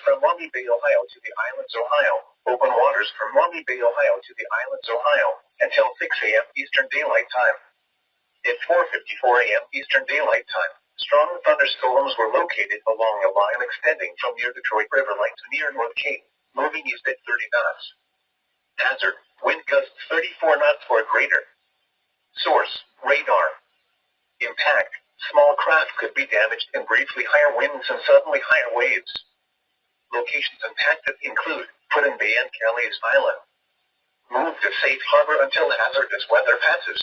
from Maumee Bay, Ohio to the islands, Ohio. Open waters from Maumee Bay, Ohio to the islands, Ohio, until 6 a.m. Eastern Daylight Time. At 4:54 a.m. Eastern Daylight Time, strong thunderstorms were located along a line extending from near Detroit River Line to near North Cape, moving east at 30 knots. Hazard, wind gusts 34 knots or greater. Source, radar. Impact, small craft could be damaged and briefly higher winds and suddenly higher waves. Locations impacted include Put-in Bay and Calais Island. Move to safe harbor until hazardous weather passes.